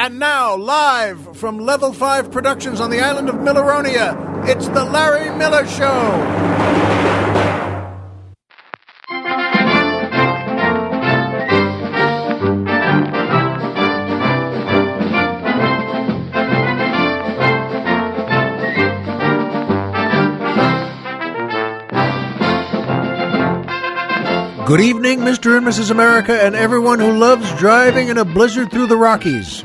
And now, live from Level 5 Productions on the island of Milleronia, it's The Larry Miller Show. Good evening, Mr. and Mrs. America, and everyone who loves driving in a blizzard through the Rockies.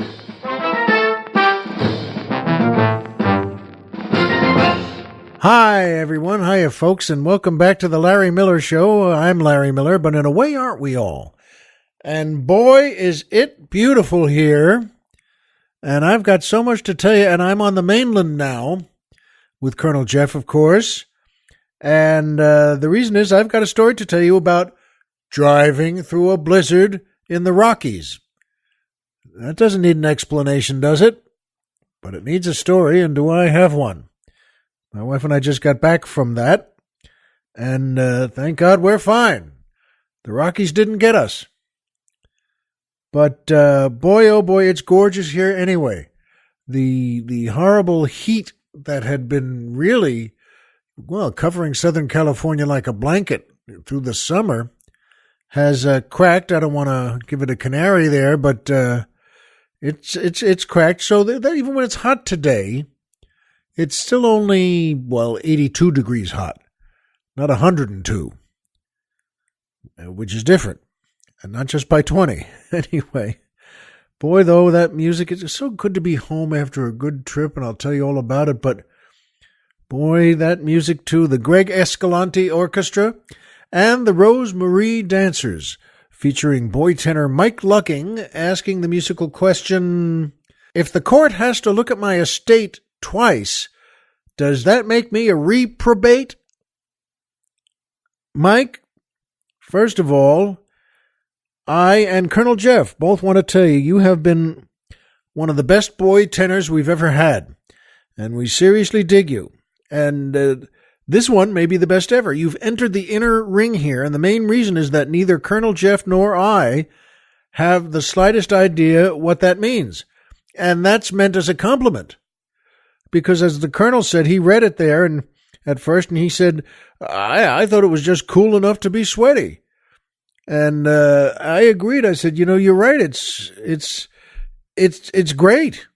Hi, everyone. Hiya, folks, and welcome back to the Larry Miller Show. I'm Larry Miller, but in a way, aren't we all? And boy, is it beautiful here. And I've got so much to tell you, and I'm on the mainland now with Colonel Jeff, of course. And the reason is I've got a story to tell you about driving through a blizzard in the Rockies. That doesn't need an explanation, does it? But it needs a story, and do I have one? My wife and I just got back from that, and thank God we're fine. The Rockies didn't get us. But boy, oh boy, it's gorgeous here anyway. The horrible heat that had been really, well, covering Southern California like a blanket through the summer has cracked. I don't want to give it a canary there, but it's cracked. So that even when it's hot today, it's still only, 82 degrees hot, not 102, which is different, and not just by 20. Anyway, boy, though, that music is so good to be home after a good trip, and I'll tell you all about it. But boy, that music too, the Greg Escalante Orchestra and the Rose Marie Dancers, featuring boy tenor Mike Lucking, asking the musical question, if the court has to look at my estate twice, does that make me a reprobate? Mike, first of all, I and Colonel Jeff both want to tell you, you have been one of the best boy tenors we've ever had, and we seriously dig you. And this one may be the best ever. You've entered the inner ring here, and the main reason is that neither Colonel Jeff nor I have the slightest idea what that means. And that's meant as a compliment. Because as the Colonel said, he read it there and at first, and he said, I thought it was just cool enough to be sweaty. And I agreed. I said, you're right. It's great.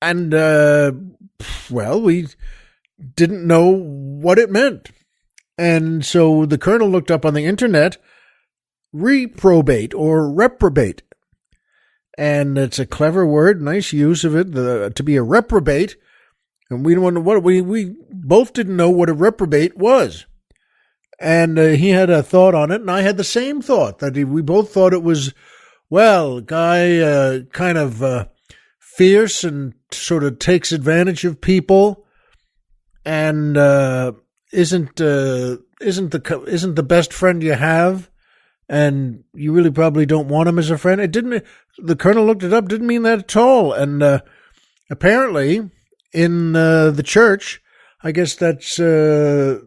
And, we didn't know what it meant. And so the Colonel looked up on the internet, reprobate or reprobate. And it's a clever word, nice use of it, to be a reprobate. And we both didn't know what a reprobate was. And he had a thought on it, and I had the same thought, that we both thought it was, guy kind of fierce and sort of takes advantage of people, and isn't the best friend you have, and you really probably don't want him as a friend. The Colonel looked it up, didn't mean that at all. And apparently in the church, I guess that's the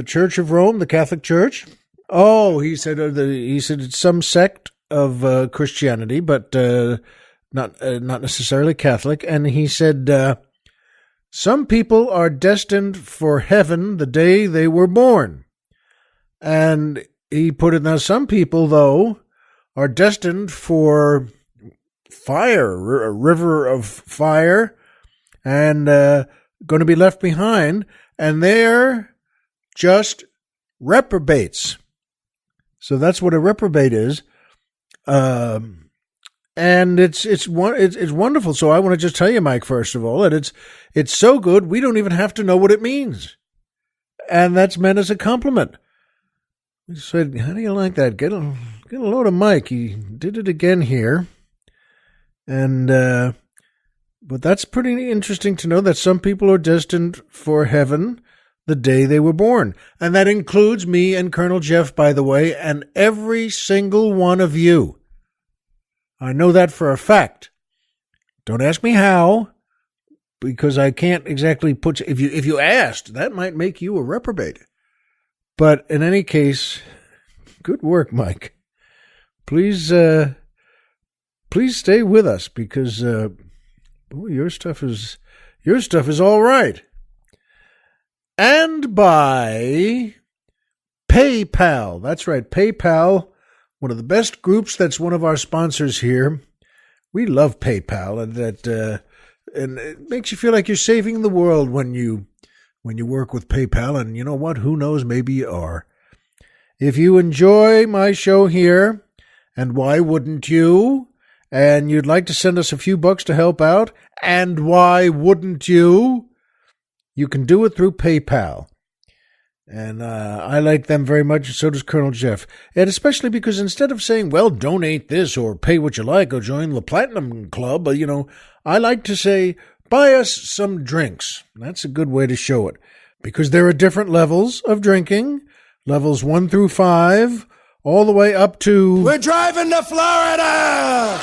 Church of Rome, the Catholic Church. Oh, he said it's some sect of Christianity, but not necessarily Catholic. And he said, some people are destined for heaven the day they were born. And he put it, now some people, though, are destined for fire, a river of fire, and going to be left behind, and they're just reprobates. So that's what a reprobate is. And it's wonderful. So I want to just tell you, Mike, first of all, that it's so good we don't even have to know what it means, and that's meant as a compliment. He said, "How do you like that? Get a load of Mike. He did it again here." And but that's pretty interesting to know that some people are destined for heaven the day they were born, and that includes me and Colonel Jeff, by the way, and every single one of you. I know that for a fact. Don't ask me how, because I can't exactly put. If you asked, that might make you a reprobate. But in any case, good work, Mike. Please stay with us, because Boy, your stuff is all right. And by PayPal. That's right, PayPal, one of the best groups. That's one of our sponsors here. We love PayPal, and it makes you feel like you're saving the world when you work with PayPal. And you know what? Who knows? Maybe you are. If you enjoy my show here, and why wouldn't you? And you'd like to send us a few bucks to help out, and why wouldn't you? You can do it through PayPal. And I like them very much, so does Colonel Jeff. And especially because instead of saying, well, donate this or pay what you like or join the Platinum Club, I like to say, buy us some drinks. That's a good way to show it. Because there are different levels of drinking, levels 1 through 5, all the way up to... We're driving to Florida!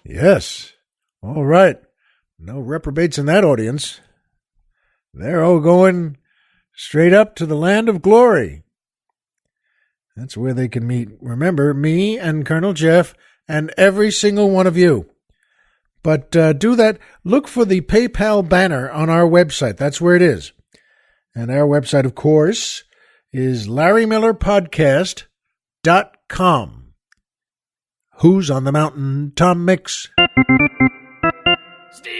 Yes. All right. No reprobates in that audience. They're all going straight up to the land of glory. That's where they can meet. Remember, me and Colonel Jeff and every single one of you. But do that. Look for the PayPal banner on our website. That's where it is. And our website, of course, is LarryMillerPodcast.com. Who's on the mountain? Tom Mix. Strike!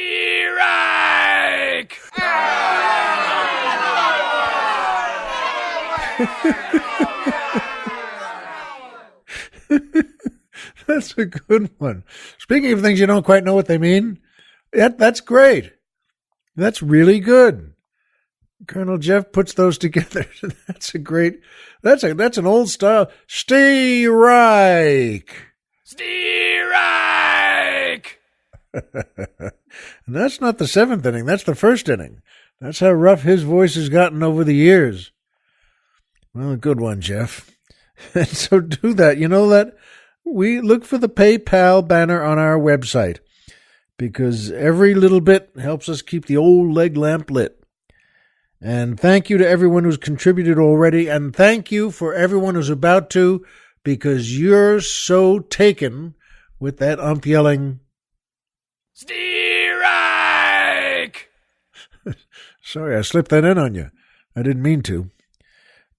That's a good one. Speaking of things you don't quite know what they mean, that's great. That's really good. Colonel Jeff puts those together. That's a great. That's an old style. Strike. Strike! And that's not the seventh inning. That's the first inning. That's how rough his voice has gotten over the years. Well, a good one, Jeff. And so do that. You know that we look for the PayPal banner on our website because every little bit helps us keep the old leg lamp lit. And thank you to everyone who's contributed already. And thank you for everyone who's about to, because you're so taken with that ump yelling, Strike! Sorry, I slipped that in on you. I didn't mean to.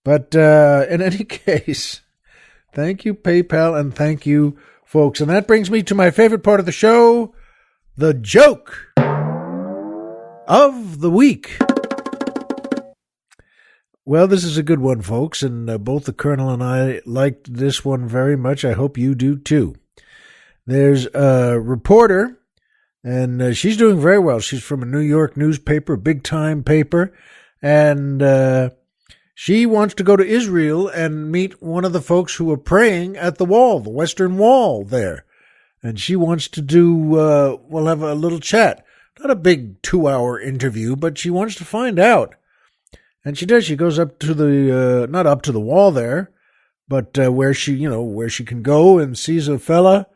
But in any case, thank you, PayPal, and thank you, folks. And that brings me to my favorite part of the show, the joke of the week. Well, this is a good one, folks, and both the Colonel and I liked this one very much. I hope you do, too. There's a reporter, and she's doing very well. She's from a New York newspaper, big-time paper, and she wants to go to Israel and meet one of the folks who are praying at the wall, the Western Wall there. And she wants to we'll have a little chat. Not a big 2-hour interview, but she wants to find out. And she does. She goes up to not up to the wall there, but where she can go and sees a fella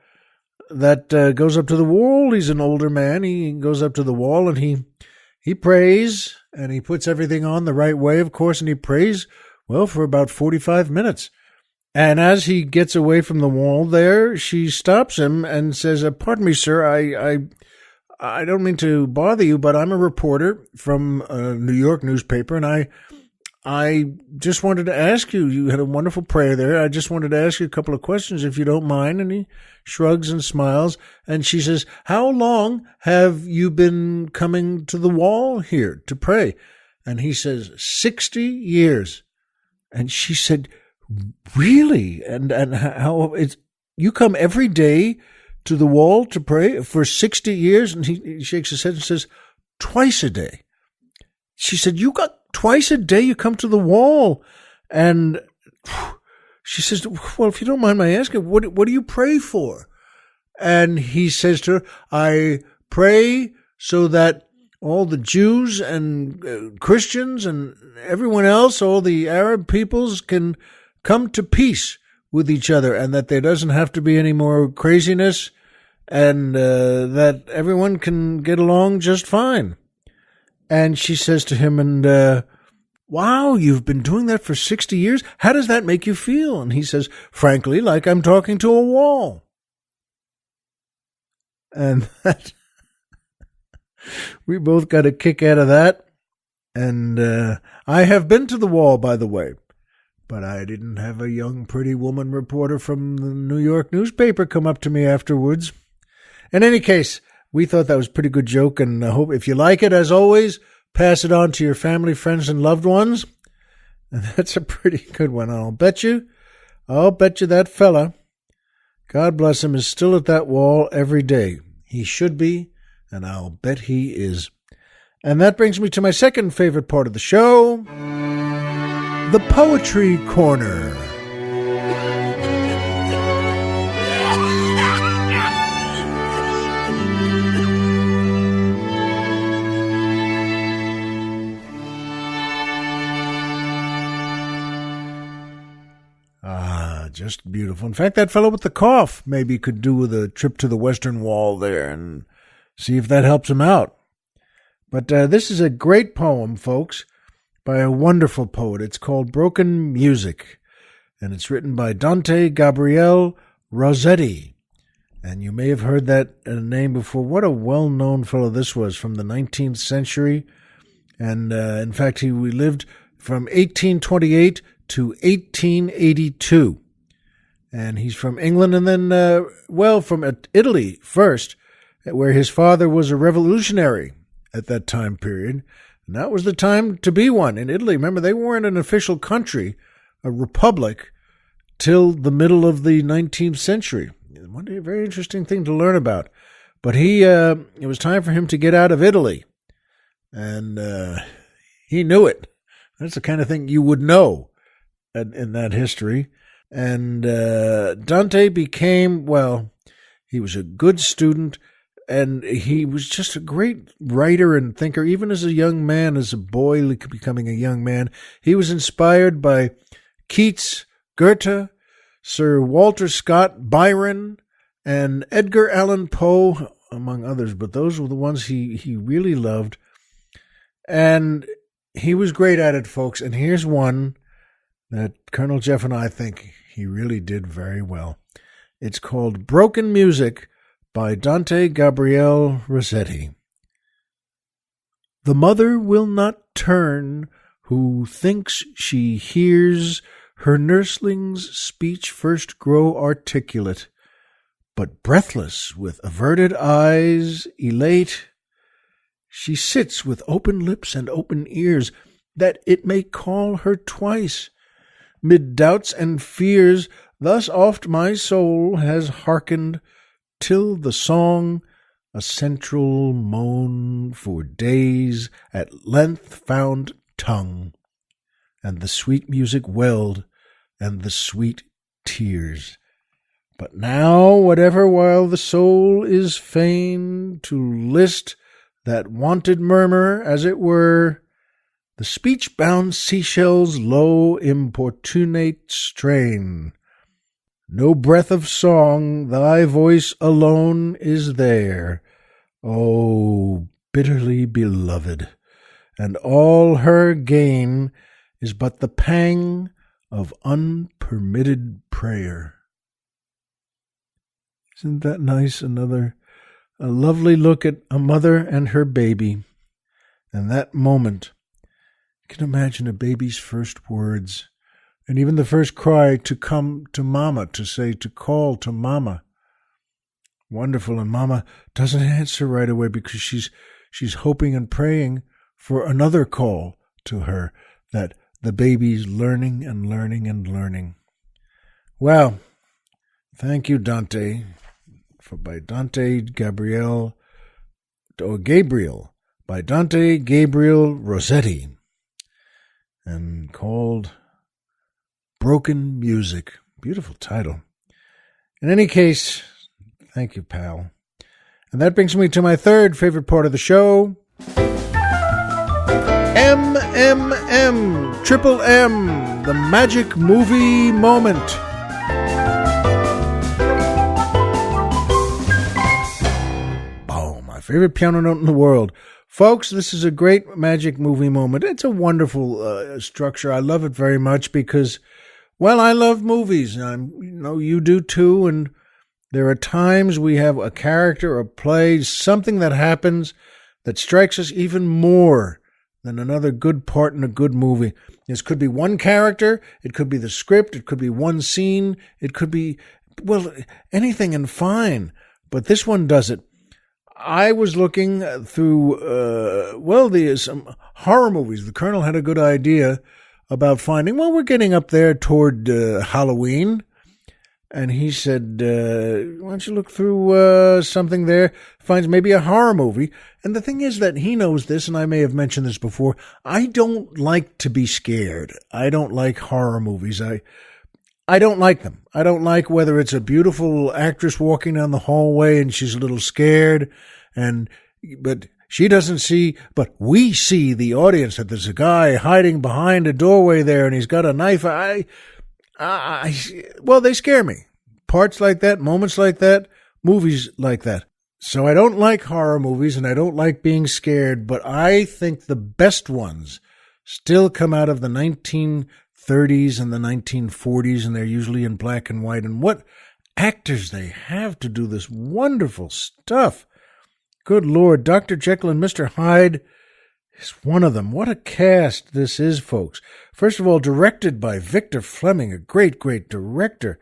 that goes up to the wall. He's an older man. He goes up to the wall and he prays and he puts everything on the right way, of course, and he prays, well, for about 45 minutes. And as he gets away from the wall there, she stops him and says, pardon me, sir, I don't mean to bother you, but I'm a reporter from a New York newspaper, and I just wanted to ask you, you had a wonderful prayer there. I just wanted to ask you a couple of questions, if you don't mind. And he shrugs and smiles. And she says, how long have you been coming to the wall here to pray? And he says, 60 years. And she said, really? And how you come every day to the wall to pray for 60 years? And he shakes his head and says, twice a day. She said, you got twice a day you come to the wall. And she says, well, if you don't mind my asking, what do you pray for? And he says to her, I pray so that all the Jews and Christians and everyone else, all the Arab peoples can come to peace with each other, and that there doesn't have to be any more craziness, and that everyone can get along just fine. And she says to him, and wow, you've been doing that for 60 years? How does that make you feel? And he says, frankly, like I'm talking to a wall. And that, we both got a kick out of that. And I have been to the wall, by the way. But I didn't have a young, pretty woman reporter from the New York newspaper come up to me afterwards. In any case, we thought that was a pretty good joke, and I hope if you like it, as always, pass it on to your family, friends, and loved ones. And that's a pretty good one. I'll bet you that fella, God bless him, is still at that wall every day. He should be, and I'll bet he is. And that brings me to my second favorite part of the show, the Poetry Corner. Just beautiful. In fact, that fellow with the cough maybe could do with a trip to the Western Wall there and see if that helps him out. But this is a great poem, folks, by a wonderful poet. It's called Broken Music, and it's written by Dante Gabriel Rossetti. And you may have heard that name before. What a well-known fellow this was from the 19th century. And in fact, he lived from 1828 to 1882. And he's from England and then, from Italy first, where his father was a revolutionary at that time period. And that was the time to be one in Italy. Remember, they weren't an official country, a republic, till the middle of the 19th century. One very interesting thing to learn about. But it was time for him to get out of Italy. And he knew it. That's the kind of thing you would know in that history. And Dante became, he was a good student, and he was just a great writer and thinker. Even as a young man, as a boy becoming a young man, he was inspired by Keats, Goethe, Sir Walter Scott, Byron, and Edgar Allan Poe, among others. But those were the ones he really loved. And he was great at it, folks. And here's one that Colonel Jeff and I think he really did very well. It's called Broken Music by Dante Gabriel Rossetti. The mother will not turn who thinks she hears her nursling's speech first grow articulate, but breathless with averted eyes, elate, she sits with open lips and open ears, that it may call her twice. Mid doubts and fears, thus oft my soul has hearkened, till the song, a central moan for days, at length found tongue, and the sweet music welled, and the sweet tears. But now, whatever while the soul is fain to list that wonted murmur, as it were, the speech-bound seashell's low importunate strain, no breath of song, thy voice alone is there, O bitterly beloved, and all her gain is but the pang of unpermitted prayer. Isn't that nice? A lovely look at a mother and her baby, and that moment. You can imagine a baby's first words, and even the first cry to come to mama, to call to mama. Wonderful, and mama doesn't answer right away because she's hoping and praying for another call to her, that the baby's learning and learning and learning. Well, thank you, Dante, by Dante Gabriel Rossetti, and called Broken Music. Beautiful title. In any case, thank you, pal. And that brings me to my third favorite part of the show. Triple M, the magic movie moment. Boom, my favorite piano note in the world. Folks, this is a great magic movie moment. It's a wonderful structure. I love it very much because, well, I love movies. And you do too. And there are times we have a character, a play, something that happens that strikes us even more than another good part in a good movie. This could be one character, it could be the script, it could be one scene, it could be, well, anything and fine. But this one does it. I was looking through, some horror movies. The Colonel had a good idea about finding, well, we're getting up there toward Halloween. And he said, why don't you look through something there, finds maybe a horror movie. And the thing is that he knows this, and I may have mentioned this before, I don't like to be scared. I don't like horror movies. I don't like them. I don't like whether it's a beautiful actress walking down the hallway and she's a little scared, but she doesn't see, but we see, the audience, that there's a guy hiding behind a doorway there and he's got a knife. Well, they scare me. Parts like that, moments like that, movies like that. So I don't like horror movies and I don't like being scared, but I think the best ones still come out of the 1930s and the 1940s, and they're usually in black and white. And what actors they have to do this wonderful stuff. Good Lord, Dr. Jekyll and Mr. Hyde is one of them. What a cast this is, folks. First of all, directed by Victor Fleming, a great, great director.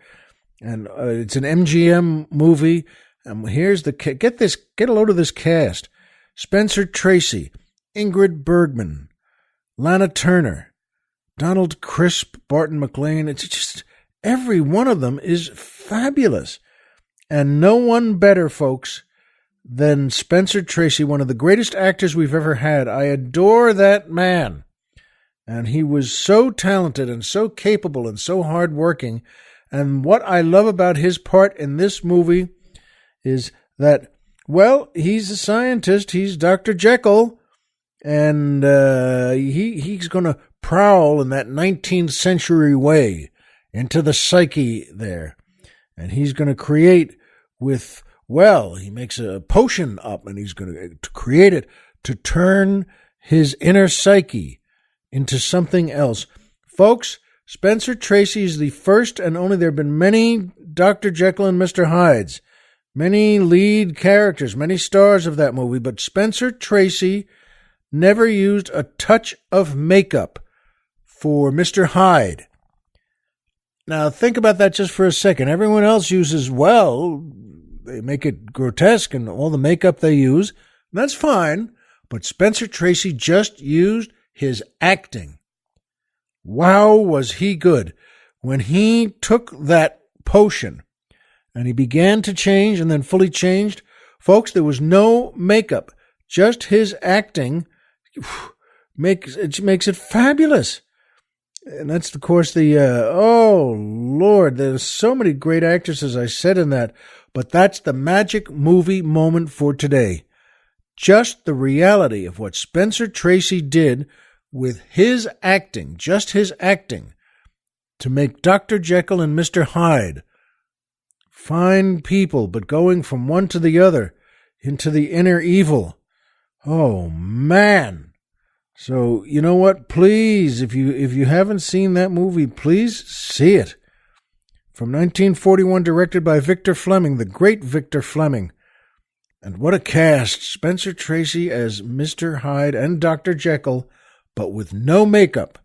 And it's an MGM movie. And here's get a load of this cast. Spencer Tracy, Ingrid Bergman, Lana Turner, Donald Crisp, Barton McLean. It's just, every one of them is fabulous. And no one better, folks, than Spencer Tracy, one of the greatest actors we've ever had. I adore that man. And he was so talented and so capable and so hardworking. And what I love about his part in this movie is that, well, he's a scientist. He's Dr. Jekyll. And he's going to prowl in that 19th century way into the psyche there. And he's going to create with, well, he makes a potion up and he's going to create it to turn his inner psyche into something else. Folks, Spencer Tracy is the first and only. There have been many Dr. Jekyll and Mr. Hydes, many lead characters, many stars of that movie, but Spencer Tracy never used a touch of makeup for Mr. Hyde. Now, think about that just for a second. Everyone else uses, well, they make it grotesque and all the makeup they use. That's fine. But Spencer Tracy just used his acting. Wow, was he good. When he took that potion and he began to change and then fully changed, folks, there was no makeup. Just his acting makes it fabulous. And that's, of course, oh, Lord, there's so many great actors, as I said in that. But that's the magic movie moment for today. Just the reality of what Spencer Tracy did with his acting, just his acting, to make Dr. Jekyll and Mr. Hyde fine people, but going from one to the other into the inner evil. Oh, man. So, you know what? Please, if you haven't seen that movie, please see it. From 1941, directed by Victor Fleming, the great Victor Fleming. And what a cast. Spencer Tracy as Mr. Hyde and Dr. Jekyll, but with no makeup.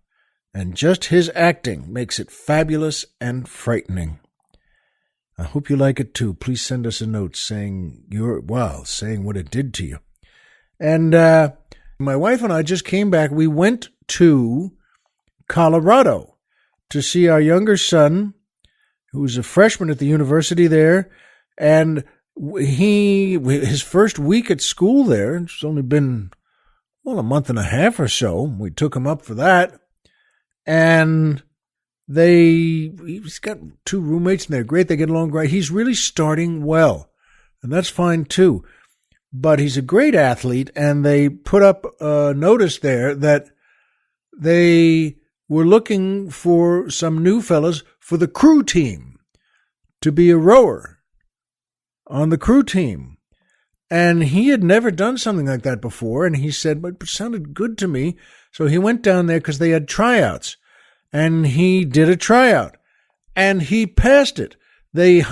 And just his acting makes it fabulous and frightening. I hope you like it too. Please send us a note saying what it did to you. And my wife and I just came back. We went to Colorado to see our younger son, who's a freshman at the university there, and his first week at school there, it's only been, a month and a half or so. We took him up for that, and he's got two roommates, and they're great. They get along great. He's really starting well, and that's fine too. But he's a great athlete, and they put up a notice there that they were looking for some new fellas for the crew team to be a rower on the crew team. And he had never done something like that before. And he said, but it sounded good to me. So he went down there because they had tryouts. And he did a tryout. And he passed it. They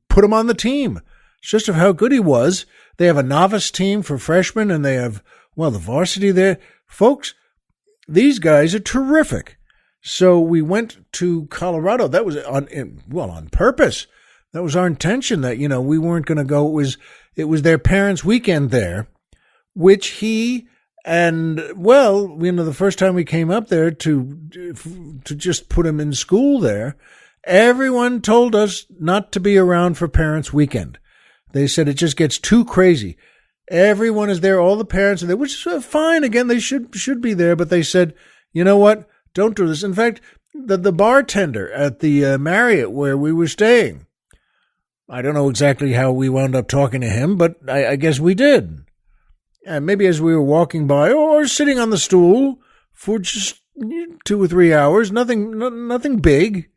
put him on the team. It's just of how good he was. They have a novice team for freshmen, and they have, the varsity there. Folks, these guys are terrific. So we went to Colorado. That was on purpose. That was our intention that, we weren't going to go. It was their parents' weekend there, which he and, the first time we came up there to just put him in school there, everyone told us not to be around for parents' weekend. They said it just gets too crazy. Everyone is there. All the parents are there, which is fine. Again, they should be there. But they said, you know what? Don't do this. In fact, the bartender at the Marriott where we were staying, I don't know exactly how we wound up talking to him, but I guess we did. And maybe as we were walking by or sitting on the stool for just 2 or 3 hours, nothing big.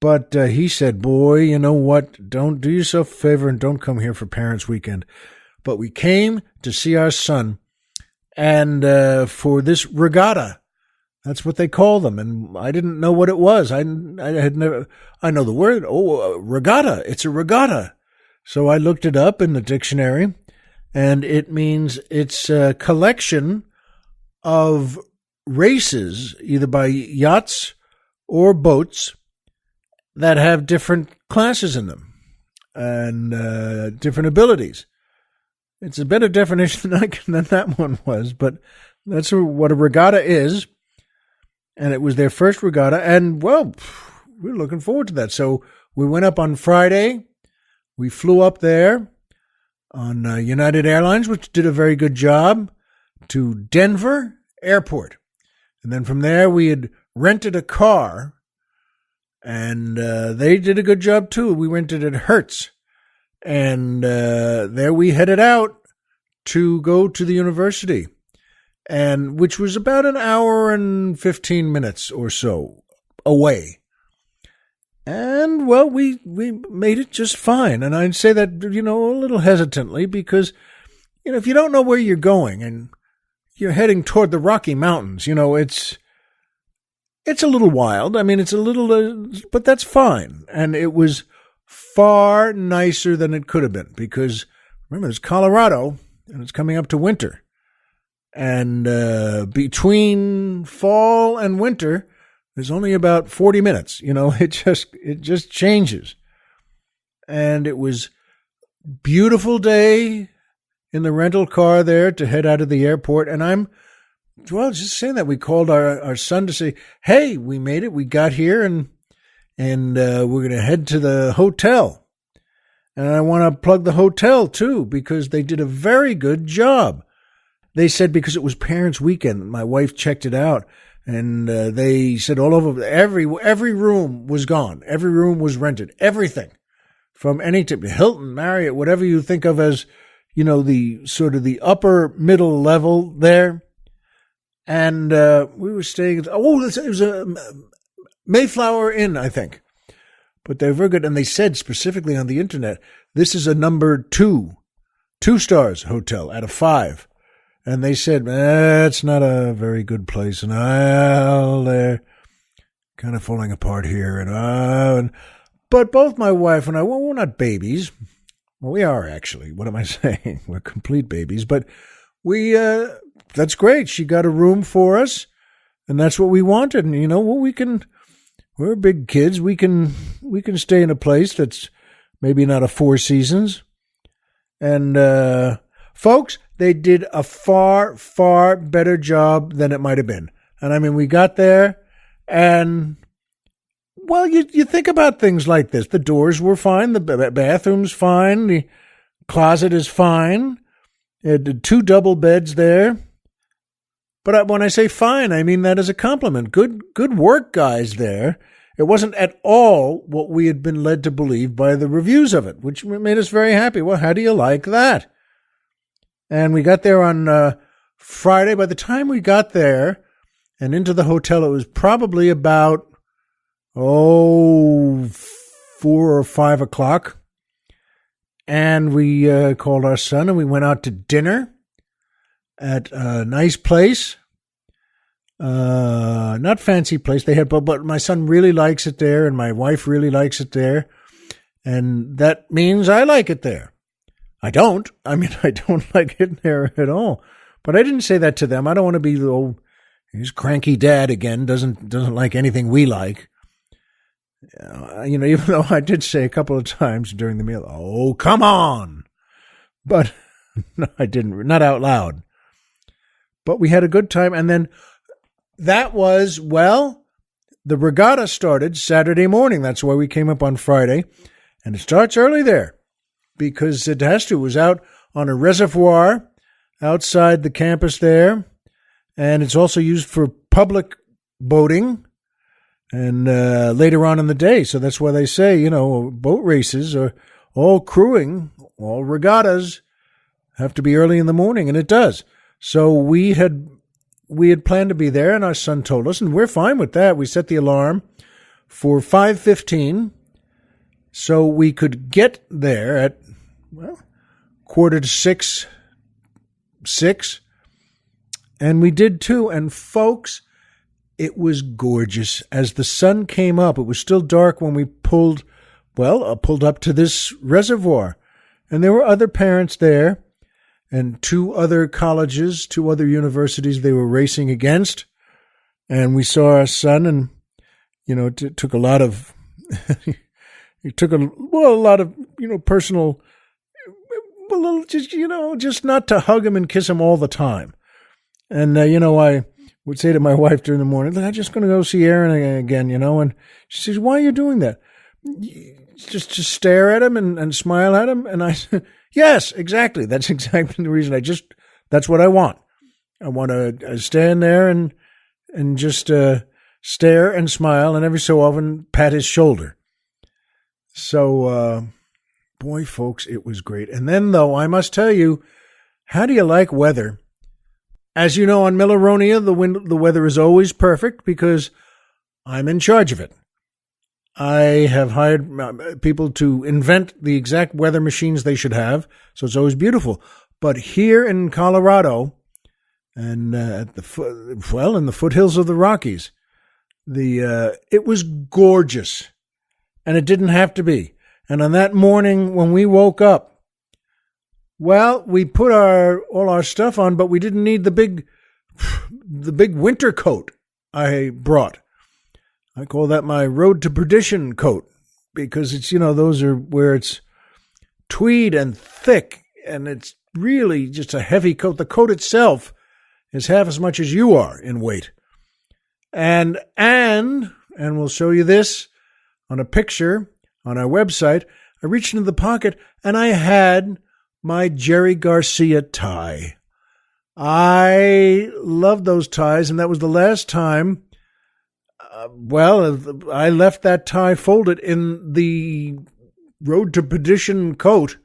But he said, boy, you know what? Don't do yourself a favor and don't come here for Parents' Weekend. But we came to see our son and for this regatta. That's what they call them. And I didn't know what it was. I know the word. Regatta. It's a regatta. So I looked it up in the dictionary, and it means it's a collection of races, either by yachts or boats, that have different classes in them and different abilities. It's a better definition than that one was, but that's what a regatta is. And it was their first regatta, and, we're looking forward to that. So we went up on Friday. We flew up there on United Airlines, which did a very good job, to Denver Airport. And then from there, we had rented a car, and they did a good job, too. We rented at Hertz. And there we headed out to go to the university, and which was about an hour and 15 minutes or so away. And, we made it just fine. And I'd say that, a little hesitantly because, if you don't know where you're going and you're heading toward the Rocky Mountains, it's a little wild. I mean, it's a little, but that's fine. And it was far nicer than it could have been because, remember, it's Colorado and it's coming up to winter. And between fall and winter, there's only about 40 minutes. It just changes. And it was beautiful day in the rental car there to head out of the airport. And I'm, just saying that we called our son to say, hey, we made it. We got here and we're going to head to the hotel. And I want to plug the hotel too, because they did a very good job. They said because it was Parents' Weekend, my wife checked it out, and they said all over, every room was gone. Every room was rented. Everything. From any type, Hilton, Marriott, whatever you think of as, the sort of the upper middle level there. And we were staying, it was a Mayflower Inn, I think. But they're very good. And they said specifically on the internet, this is a number 2 stars hotel out of 5. And they said, it's not a very good place. And they're kind of falling apart here. But both my wife and I, we're not babies. Well, we are actually. What am I saying? We're complete babies. But that's great. She got a room for us. And that's what we wanted. And, we're big kids. We can stay in a place that's maybe not a Four Seasons. And, folks, they did a far, far better job than it might have been. And I mean, we got there and, you think about things like this. The doors were fine. The bathroom's fine. The closet is fine. It had 2 double beds there. But when I say fine, I mean that as a compliment. Good work, guys, there. It wasn't at all what we had been led to believe by the reviews of it, which made us very happy. Well, how do you like that? And we got there on Friday. By the time we got there and into the hotel, it was probably about, 4 or 5 o'clock. and we called our son, and we went out to dinner at a nice place. Not fancy place they had, but my son really likes it there, and my wife really likes it there, and that means I like it there. I don't like it there at all. But I didn't say that to them. I don't want to be the old, he's cranky dad again, doesn't like anything we like. Even though I did say a couple of times during the meal, "Oh, come on." But no, I didn't, not out loud. But we had a good time. And then that was, the regatta started Saturday morning. That's why we came up on Friday. And it starts early there because it has to. It was out on a reservoir outside the campus there. And it's also used for public boating and later on in the day. So that's why they say, boat races are all crewing, all regattas have to be early in the morning. And it does. So we had planned to be there, and our son told us, and we're fine with that. We set the alarm for 5:15 so we could get there at, 5:45, 6, and we did too. And folks, it was gorgeous. As the sun came up, it was still dark when we pulled up to this reservoir, and there were other parents there, and 2 other colleges, 2 other universities they were racing against. And we saw our son, and, it took a lot of, personal, just not to hug him and kiss him all the time. And, I would say to my wife during the morning, "I'm just going to go see Aaron again, and she says, "Why are you doing that?" Just stare at him and smile at him. And I said, "Yes, exactly. That's exactly the reason. That's what I want. I want to stand there and just stare and smile, and every so often pat his shoulder." So, boy, folks, it was great. And then, though, I must tell you, how do you like weather? As you know, on Milleronia, the weather is always perfect because I'm in charge of it. I have hired people to invent the exact weather machines they should have, so it's always beautiful. But here in Colorado, and in the foothills of the Rockies, it was gorgeous, and it didn't have to be. And on that morning when we woke up, we put all our stuff on, but we didn't need the big winter coat I brought. I call that my road to perdition coat because it's, those are where it's tweed and thick, and it's really just a heavy coat. The coat itself is half as much as you are in weight. And we'll show you this on a picture on our website. I reached into the pocket and I had my Jerry Garcia tie. I love those ties, and that was the last time I left that tie folded in the Road to Perdition coat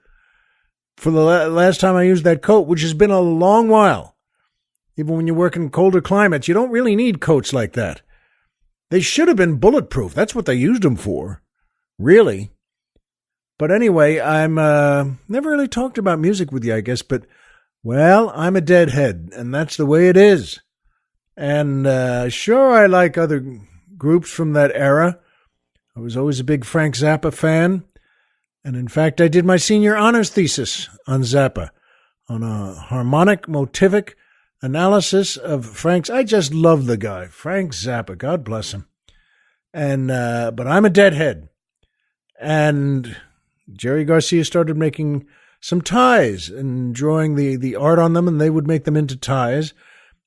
for the last time I used that coat, which has been a long while. Even when you work in colder climates, you don't really need coats like that. They should have been bulletproof. That's what they used them for, really. But anyway, I'm never really talked about music with you, I guess, but, I'm a deadhead, and that's the way it is. And sure, I like other groups from that era. I was always a big Frank Zappa fan. And in fact, I did my senior honors thesis on Zappa, on a harmonic motivic analysis of Frank's. I just love the guy, Frank Zappa. God bless him. And but I'm a deadhead. And Jerry Garcia started making some ties and drawing the art on them, and they would make them into ties.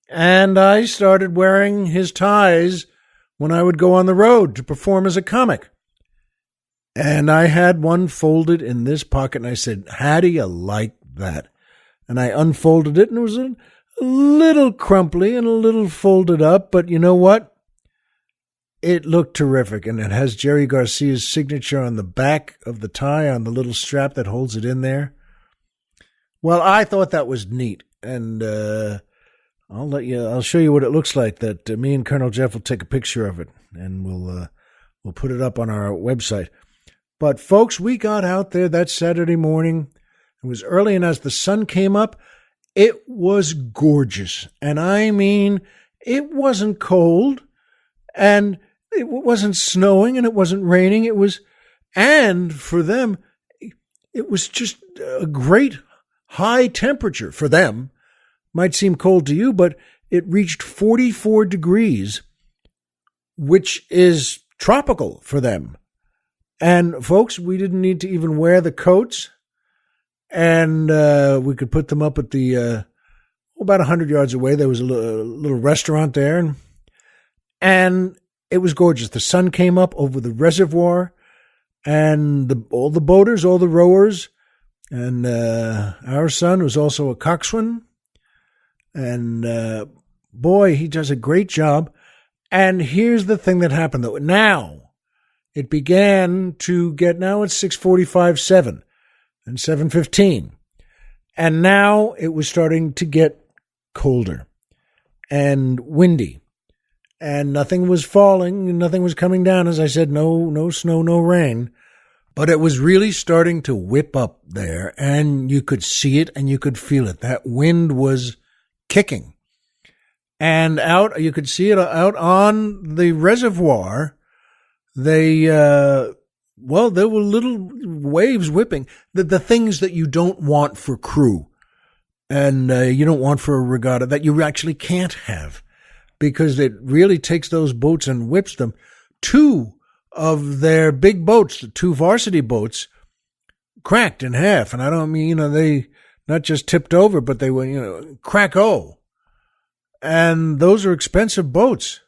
And I started wearing his ties when I would go on the road to perform as a comic. And I had one folded in this pocket, and I said, "How do you like that?" And I unfolded it, and it was a little crumply and a little folded up, but you know what? It looked terrific, and it has Jerry Garcia's signature on the back of the tie on the little strap that holds it in there. Well, I thought that was neat, and I'll show you what it looks like. That me and Colonel Jeff will take a picture of it, and we'll put it up on our website. But, folks, we got out there that Saturday morning. It was early, and as the sun came up, it was gorgeous. And I mean, it wasn't cold, and it wasn't snowing, and it wasn't raining. And for them, it was just a great high temperature for them. Might seem cold to you, but it reached 44 degrees, which is tropical for them. And, folks, we didn't need to even wear the coats. And we could put them up at the, about 100 yards away. There was a little restaurant there. And it was gorgeous. The sun came up over the reservoir. And all the boaters, all the rowers. And our son was also a coxswain. And, boy, he does a great job. And here's the thing that happened, though. Now, it began to get, now it's 6:45, 7, and 7:15. And now it was starting to get colder and windy. And nothing was falling, and nothing was coming down. As I said, no snow, no rain. But it was really starting to whip up there, and you could see it and you could feel it. That wind was kicking. And you could see it out on the reservoir. There were little waves whipping. The things that you don't want for crew and you don't want for a regatta, that you actually can't have, because it really takes those boats and whips them. Two of their big boats, the two varsity boats, cracked in half. And I don't mean, they not just tipped over, but they were, crack-o. And those are expensive boats,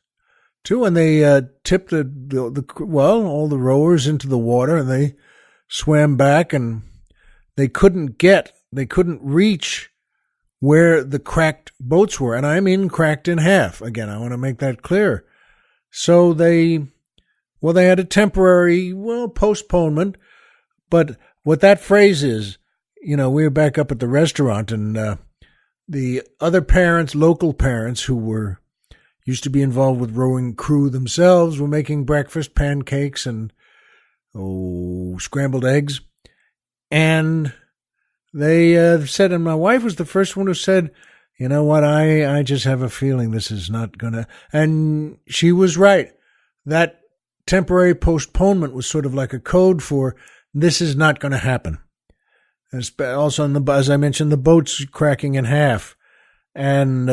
too. And they tipped all the rowers into the water, and they swam back, and they couldn't reach where the cracked boats were. And I mean cracked in half. Again, I want to make that clear. So they had a temporary, postponement. But what that phrase is, we were back up at the restaurant, and the other parents, local parents who used to be involved with rowing crew themselves, were making breakfast, pancakes and scrambled eggs. And they said, and my wife was the first one who said, you know what, I just have a feeling this is not going to. And she was right. That temporary postponement was sort of like a code for this is not going to happen. Also, as I mentioned, the boats cracking in half. And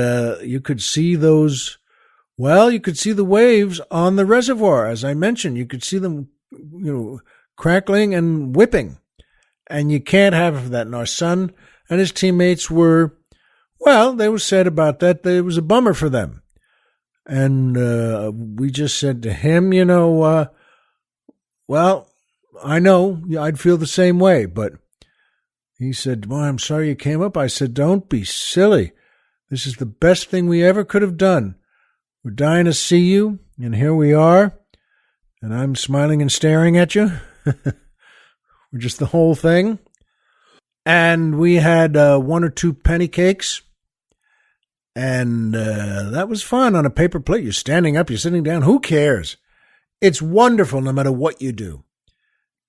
you could see you could see the waves on the reservoir. As I mentioned, you could see them, crackling and whipping. And you can't have that. And our son and his teammates they were sad about that. It was a bummer for them. And we just said to him, I know I'd feel the same way, but he said, well, I'm sorry you came up. I said, don't be silly. This is the best thing we ever could have done. We're dying to see you, and here we are, and I'm smiling and staring at you. We're just the whole thing. And we had 1 or 2 penny cakes, and that was fun on a paper plate. You're standing up, you're sitting down. Who cares? It's wonderful no matter what you do.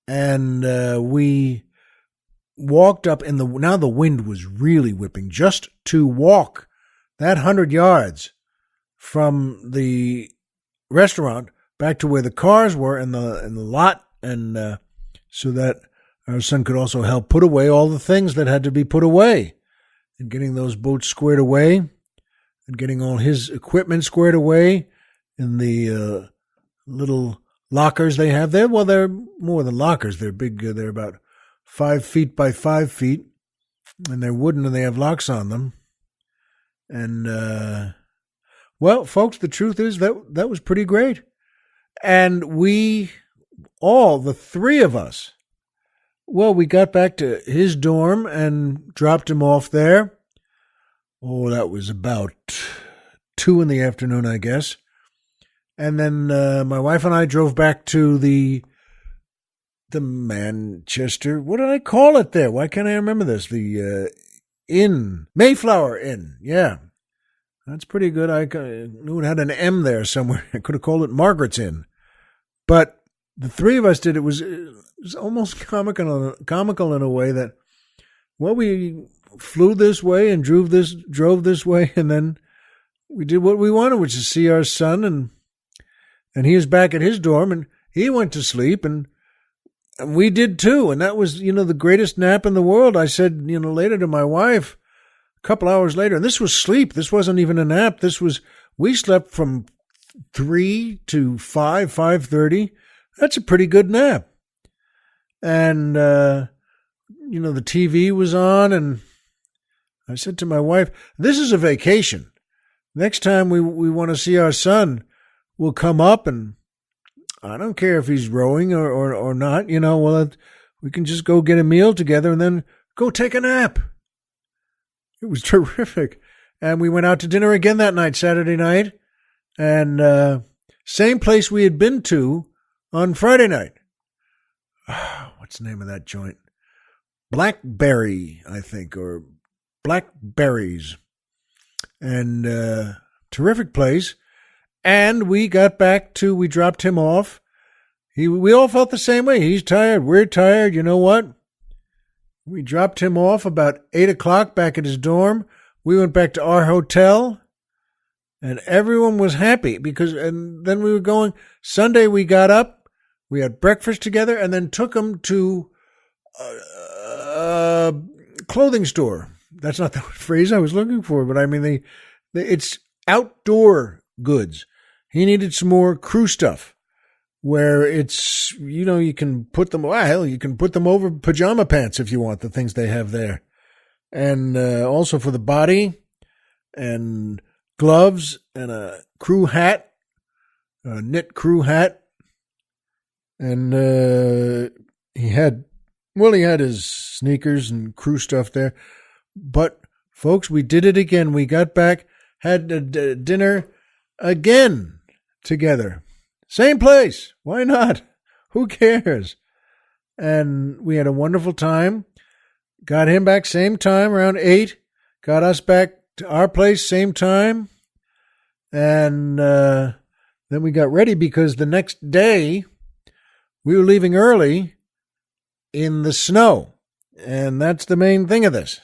And we walked up now the wind was really whipping. Just to walk that 100 yards from the restaurant back to where the cars were in the lot, and so that our son could also help put away all the things that had to be put away, and getting those boats squared away, and getting all his equipment squared away in the little lockers they have there. Well, they're more than lockers. They're big. They're about 5 feet by 5 feet, and they're wooden, and they have locks on them. And, folks, the truth is that was pretty great. And the 3 of us, we got back to his dorm and dropped him off there. That was about 2 in the afternoon, I guess. And then my wife and I drove back to the Manchester, what did I call it there? Why can't I remember this? The Inn, Mayflower Inn. Yeah, that's pretty good. I knew it had an M there somewhere. I could have called it Margaret's Inn. But the three of us did. It was almost comical in a way that, well, we flew this way and drove this way, and then we did what we wanted, which is see our son, and he was back at his dorm, and he went to sleep, and we did too, and that was, the greatest nap in the world. I said, later to my wife, a couple hours later, and this was sleep. This wasn't even a nap. We slept from 3 to 5:30. That's a pretty good nap. And, the TV was on, and I said to my wife, this is a vacation. Next time we want to see our son, we'll come up, and I don't care if he's rowing or not, we can just go get a meal together and then go take a nap. It was terrific. And we went out to dinner again that night, Saturday night, and same place we had been to on Friday night. What's the name of that joint? Blackberry, I think, or Blackberries. And terrific place. And we got back we dropped him off. We all felt the same way. He's tired. We're tired. You know what? We dropped him off about 8 o'clock back at his dorm. We went back to our hotel, and everyone was happy and then we were going. Sunday we got up, we had breakfast together, and then took him to a clothing store. That's not the phrase I was looking for, but I mean, it's outdoor goods. He needed some more crew stuff where it's, you can put them, you can put them over pajama pants if you want, the things they have there. And also for the body, and gloves, and a crew hat, a knit crew hat. And he had his sneakers and crew stuff there. But, folks, we did it again. We got back, had dinner again together. Same place. Why not? Who cares? And we had a wonderful time. Got him back same time, around 8. Got us back to our place same time. And then we got ready because the next day we were leaving early in the snow. And that's the main thing of this.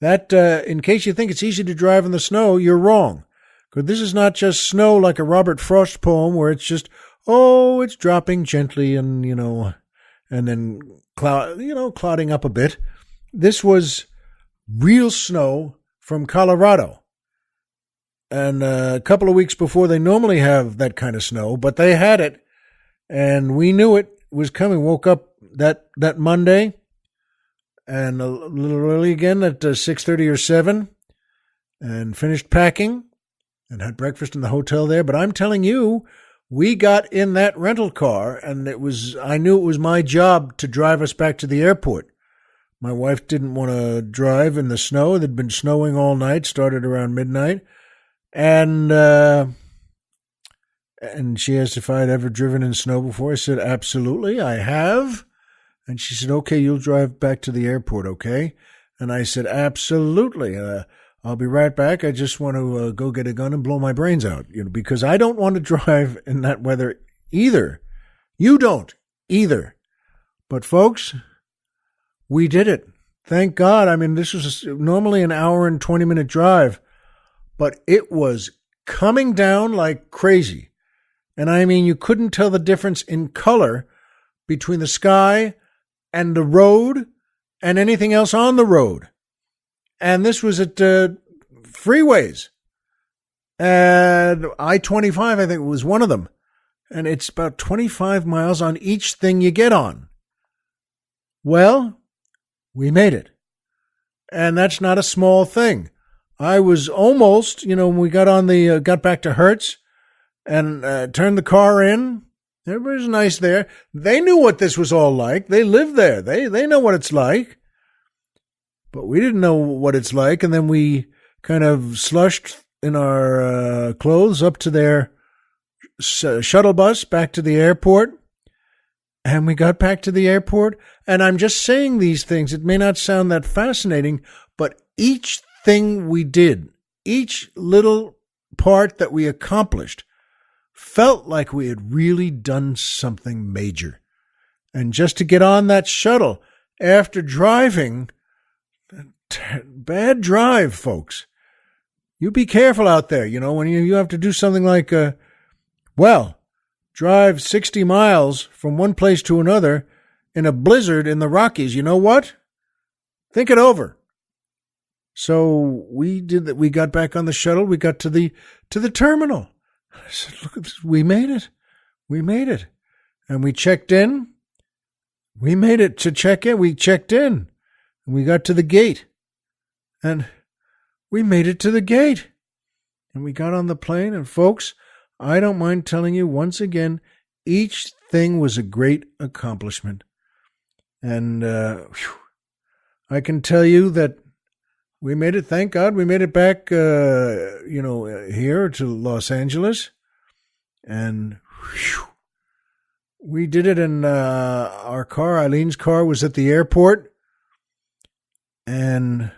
That, in case you think it's easy to drive in the snow, you're wrong. Because this is not just snow like a Robert Frost poem where it's just, it's dropping gently and, and then clouding up a bit. This was real snow from Colorado. And a couple of weeks before they normally have that kind of snow, but they had it. And we knew it was coming. Woke up that Monday and a little early again at 6:30 or 7 and finished packing and had breakfast in the hotel there. But I'm telling you, we got in that rental car, and I knew it was my job to drive us back to the airport. My wife didn't want to drive in the snow. It had been snowing all night, started around midnight. And she asked if I had ever driven in snow before. I said, absolutely, I have. And she said, okay, you'll drive back to the airport, okay? And I said, absolutely. I'll be right back. I just want to go get a gun and blow my brains out, because I don't want to drive in that weather either. You don't either. But folks, we did it. Thank God. I mean, this was normally an hour and 20-minute drive, but it was coming down like crazy. And I mean, you couldn't tell the difference in color between the sky and the road and anything else on the road. And this was at freeways. And I-25, I think, was one of them. And it's about 25 miles on each thing you get on. Well, we made it. And that's not a small thing. I was almost, when we got back to Hertz and turned the car in. Everybody was nice there. They knew what this was all like. They lived there. They know what it's like. But we didn't know what it's like. And then we kind of slushed in our clothes up to their shuttle bus back to the airport. And we got back to the airport. And I'm just saying these things. It may not sound that fascinating, but each thing we did, each little part that we accomplished felt like we had really done something major. And just to get on that shuttle after driving, bad drive, folks. You be careful out there, when you have to do something like, drive 60 miles from one place to another in a blizzard in the Rockies. You know what? Think it over. So we did that. We got back on the shuttle. We got to the terminal. I said, look at this. We made it. We made it. And we checked in. We made it to check in. We checked in. And we got to the gate. And we made it to the gate. And we got on the plane. And folks, I don't mind telling you once again, each thing was a great accomplishment. And I can tell you that we made it. Thank God we made it back, here to Los Angeles. And we did it in our car. Eileen's car was at the airport. And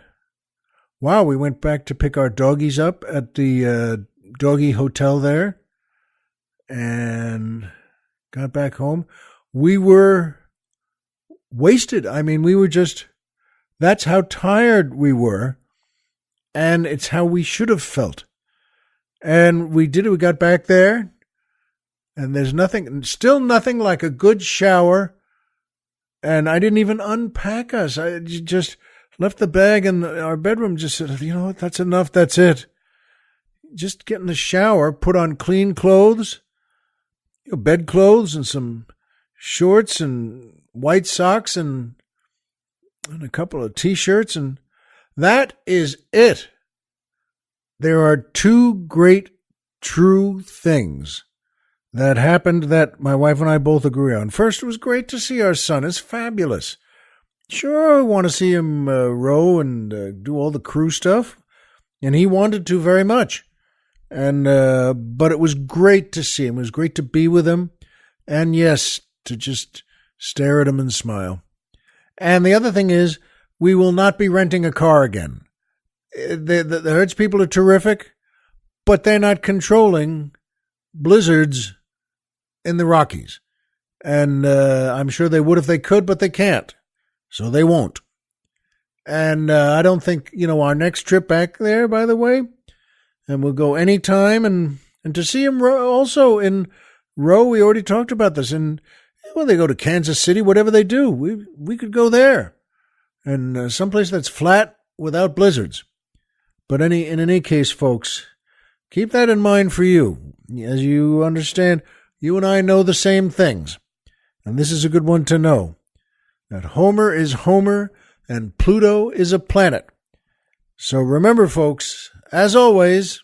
wow, we went back to pick our doggies up at the doggy hotel there and got back home. We were wasted. I mean, that's how tired we were. And it's how we should have felt. And we did it. We got back there. And there's still nothing like a good shower. And I didn't even unpack us. I just left the bag in our bedroom. Just said, you know what, that's enough. That's it. Just get in the shower, put on clean clothes, bed clothes and some shorts and white socks and a couple of T-shirts. And that is it. There are two great true things that happened that my wife and I both agree on. First, it was great to see our son. It's fabulous. Sure, I want to see him row and do all the crew stuff, and he wanted to very much. And but it was great to see him. It was great to be with him, and yes, to just stare at him and smile. And the other thing is, we will not be renting a car again. The Hertz people are terrific, but they're not controlling blizzards in the Rockies. And I'm sure they would if they could, but they can't. So they won't. And I don't think, our next trip back there, by the way, and we'll go anytime. And to see him also in row, we already talked about this. And when they go to Kansas City, whatever they do, we could go there. And someplace that's flat without blizzards. But in any case, folks, keep that in mind for you. As you understand, you and I know the same things. And this is a good one to know. That Homer is Homer and Pluto is a planet. So remember, folks, as always,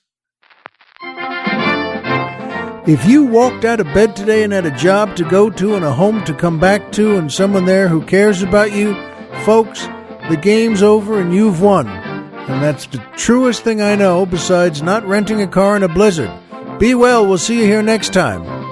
if you walked out of bed today and had a job to go to and a home to come back to and someone there who cares about you, folks, the game's over and you've won. And that's the truest thing I know besides not renting a car in a blizzard. Be well. We'll see you here next time.